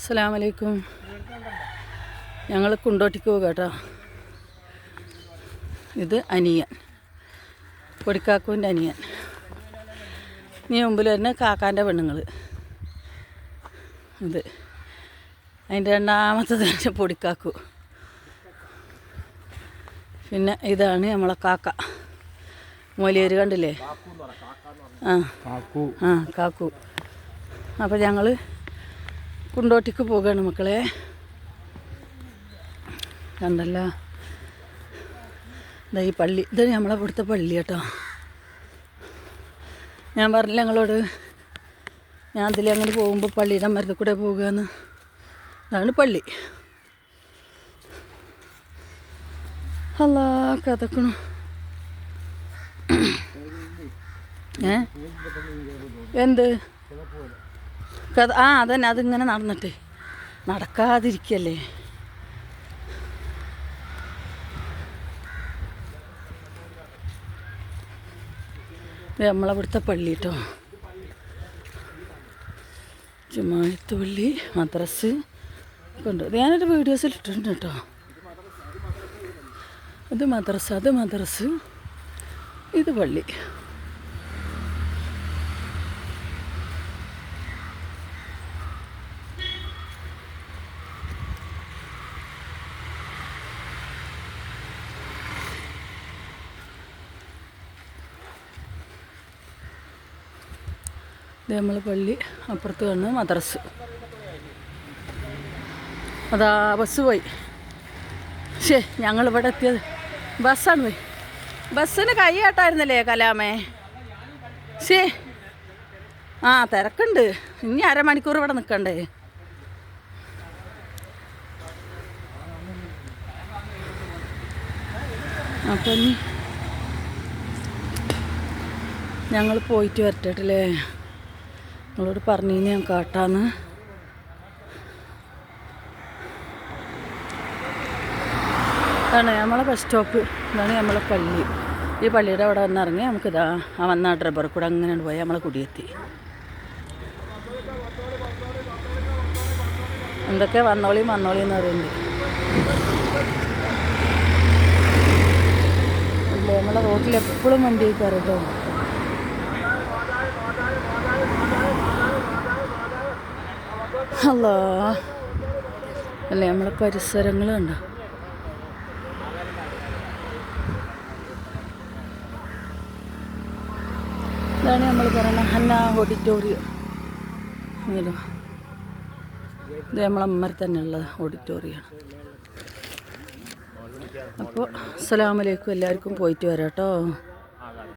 അസ്സലാമു അലൈക്കും. ഞങ്ങൾ കുണ്ടോട്ടിക്ക് പോകുക കേട്ടോ. ഇത് അനിയൻ, പൊടിക്കാക്കുവിൻ്റെ അനിയൻ. നീ മുമ്പിൽ വരുന്ന കാക്കാൻ്റെ പെണ്ണുങ്ങൾ. ഇത് അതിൻ്റെ രണ്ടാമത്തത് പൊടിക്കാക്കു. പിന്നെ ഇതാണ് നമ്മളെ കാക്ക മൊലിയേര്, കണ്ടില്ലേ? കാക്കു. അപ്പോൾ ഞങ്ങൾ കുണ്ടോട്ടിക്ക് പോവുകയാണ് മക്കളെ. കണ്ടല്ലോ, ഇതാ ഈ പള്ളി. ഇത് നമ്മളെ ഇവിടുത്തെ പള്ളി കേട്ടോ. ഞാൻ പറഞ്ഞില്ല ഞങ്ങളോട്, ഞാൻ അതിൽ അങ്ങോട്ട് പോകുമ്പോൾ പള്ളിയുടെ മരത്തിൽ കൂടെ പോകുകയെന്ന്. അതാണ് പള്ളി. അല്ലാ കഥക്കണു. എന്ത് കഥ? അതന്നെ, അതിങ്ങനെ നടന്നിട്ട് നടക്കാതിരിക്കല്ലേ. നമ്മളവിടുത്തെ പള്ളി കേട്ടോ. ജുമാഅത്ത് പള്ളി, മദ്രസ് ഒക്കെ ഉണ്ട്. ഞാനൊരു വീഡിയോസിൽ ഇട്ടിട്ടുണ്ട് കേട്ടോ. ഇത് മദ്രസ, അത് മദ്രസ്, ഇത് പള്ളി. ഇത് നമ്മൾ പള്ളി, അപ്പുറത്ത് വന്ന് മദ്രസ്. അതാ ബസ് പോയി. ഞങ്ങളിവിടെ എത്തിയത് ബസ്സാണ് പോയി. ബസ്സിന് കൈ കാട്ടായിരുന്നല്ലേ കലാമേ? തിരക്കുണ്ട്. ഇനി അരമണിക്കൂർ ഇവിടെ നിൽക്കണ്ടേ? അപ്പം ഇനി ഞങ്ങൾ പോയിട്ട് വരട്ടെട്ടല്ലേ. നിങ്ങളോട് പറഞ്ഞു ഞാൻ കാട്ടാന്ന്. ഇതാണ് നമ്മളെ ബസ് സ്റ്റോപ്പ്. ഇതാണ് നമ്മളെ പള്ളി. ഈ പള്ളിയുടെ അവിടെ വന്നിറങ്ങി നമുക്കിതാ ആ വന്ന ഡ്രൈവർ കൂടെ അങ്ങനെ പോയി നമ്മളെ കുടിയെത്തി. എന്തൊക്കെ വന്നോളി എന്ന് പറയുന്നുണ്ട്. നമ്മളെ റോട്ടിൽ എപ്പോഴും വണ്ടി കയറും കേട്ടോ. അല്ലാ അല്ലേ, നമ്മളെ പരിസരങ്ങൾ കണ്ടോ. ഇതാണ് നമ്മൾ പറയുന്ന ഹന്ന ഓഡിറ്റോറിയം. ഇത് നമ്മളെ അമ്മ തന്നെ ഉള്ളത് ഓഡിറ്റോറിയമാണ്. അപ്പോൾ അസ്സലാമു അലൈക്കും. എല്ലാവർക്കും പോയിട്ട് വരാം കേട്ടോ.